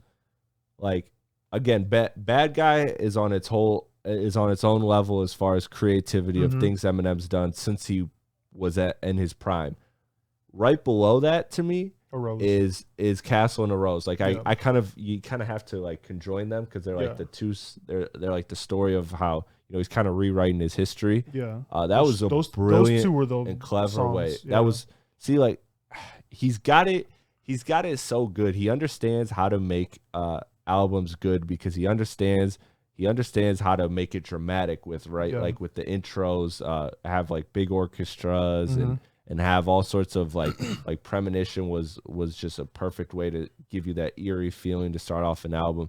like again, Bad Guy is on its own level as far as creativity of things Eminem's done since he was in his prime. Right below that to me is Castle and a Rose. Like you kind of have to like conjoin them because they're like the two. They're like the story of how he's kind of rewriting his history. Yeah, that was a brilliant those two were the and clever songs. way. Yeah. That was like he's got it. He's got it so good. He understands how to make albums good because he understands how to make it dramatic with like with the intros, have like big orchestras and have all sorts of like Premonition was just a perfect way to give you that eerie feeling to start off an album.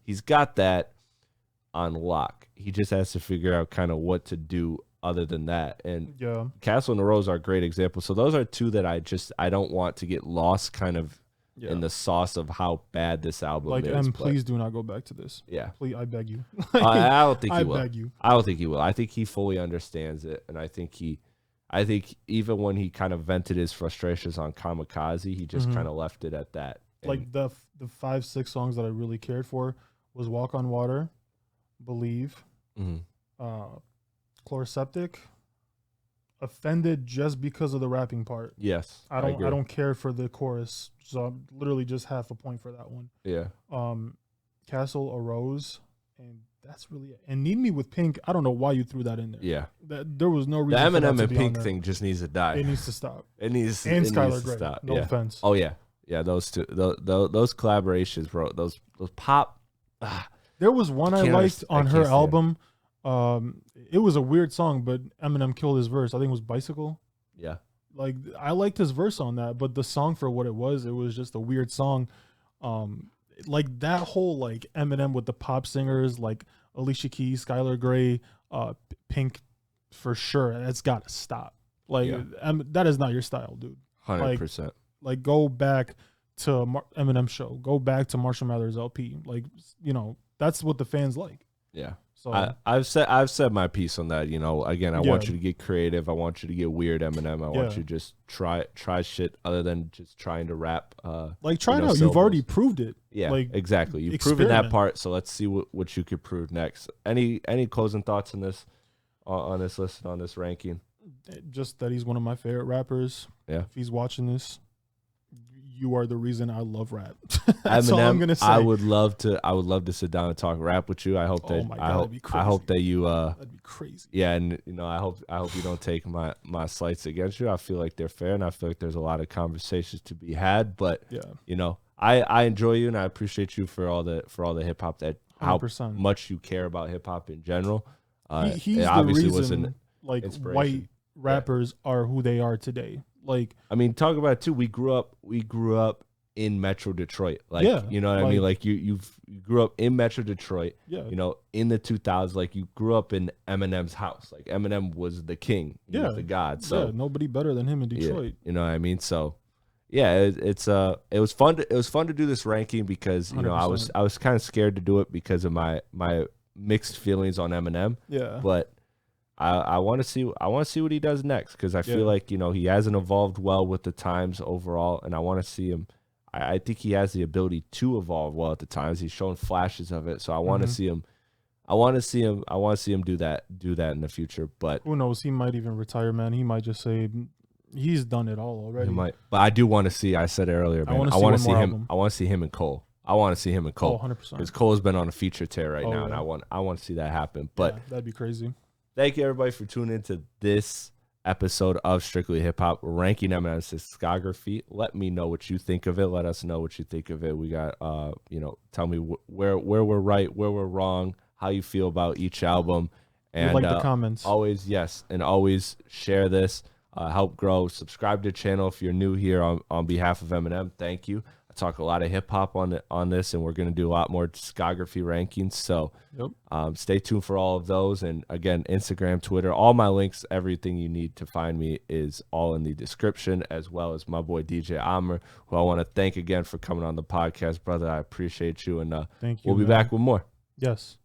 He's got that on lock. He just has to figure out kind of what to do other than that. And Castle and the Rose are great examples. So those are 2 that I don't want to get lost kind of in the sauce of how bad this album is. Please do not go back to this. Yeah. Please, I beg you. I don't think he will. I beg you. I don't think he will. I think he fully understands it. And I think even when he kind of vented his frustrations on Kamikaze, he just kind of left it at that. And like the 5-6 songs that I really cared for was Walk on Water, Believe, Chloroseptic, Offended just because of the rapping part. Yes. I don't care for the chorus. So I'm literally just half a point for that one. Yeah. Castle, a Rose, and that's really it. And Need Me with Pink, I don't know why you threw that in there. Yeah. There was no reason the for Eminem that to and be Pink on there. thing just needs to die. It needs to stop. And Skylar Grey. Stop. No offense. Oh yeah. Yeah, those two those collaborations, bro. Those pop There was one I liked on her album. It was a weird song, but Eminem killed his verse. I think it was Bicycle. Yeah. Like I liked his verse on that, but the song for what it was just a weird song. Like that whole like Eminem with the pop singers like Alicia Keys, Skylar Grey, Pink, for sure. That's got to stop. Like that is not your style, dude. 100%. Like go back to Eminem show. Go back to Marshall Mathers LP. Like, you know, that's what the fans like. Yeah. So I've said my piece on that. You know, again, I want you to get creative. I want you to get weird, Eminem. I want you to just try shit other than just trying to rap. Like try it out. syllables. You've already proved it. Yeah, like, exactly. You've proven that part. So let's see what you could prove next. Any closing thoughts on this this list, on this ranking? Just that he's one of my favorite rappers. Yeah. If he's watching this, you are the reason I love rap. That's Eminem, all I'm gonna say. I would love to sit down and talk rap with you. I hope that I hope that you that'd be crazy. Yeah, and you know, I hope you don't take my slights against you. I feel like they're fair, and I feel like there's a lot of conversations to be had. But you know, I enjoy you, and I appreciate you for all the hip hop that 100%. How much you care about hip hop in general. He's obviously the reason like white rappers are who they are today. Like, I mean, talk about it too. We grew up in Metro Detroit. Like, you know what I mean? Like you grew up in Metro Detroit. Yeah. You know, in the 2000s, like you grew up in Eminem's house. Like Eminem was the king. He was the god. So nobody better than him in Detroit. You know what I mean? So yeah, it was fun to do this ranking because, you 100%. Know, I was kind of scared to do it because of my mixed feelings on Eminem. Yeah. But I want to see what he does next, because I feel like, you know, he hasn't evolved well with the times overall, and I want to see him. I think he has the ability to evolve well at the times. He's shown flashes of it, so I want to see him. I want to see him do that in the future. But who knows? He might even retire, man. He might just say he's done it all already. He might. But I do want to see. I said it earlier, man. I want to see him. Album. I want to see him and Cole. I want to see him and Cole. 100%. Because Cole's been on a feature tear right now, and I want to see that happen. But that'd be crazy. Thank you, everybody, for tuning into this episode of Strictly Hip Hop, ranking Eminem's discography. Let me know what you think of it. Let us know what you think of it. We got, you know, tell me where we're right, where we're wrong, how you feel about each album. And we like the comments. Always, and always share this. Help grow. Subscribe to the channel if you're new here on behalf of Eminem. Thank you. Talk a lot of hip hop on this, and we're going to do a lot more discography rankings. So stay tuned for all of those. And again, Instagram, Twitter, all my links, everything you need to find me is all in the description, as well as my boy DJ Amer, who I want to thank again for coming on the podcast, brother. I appreciate you, and thank you. We'll be back with more. Yes.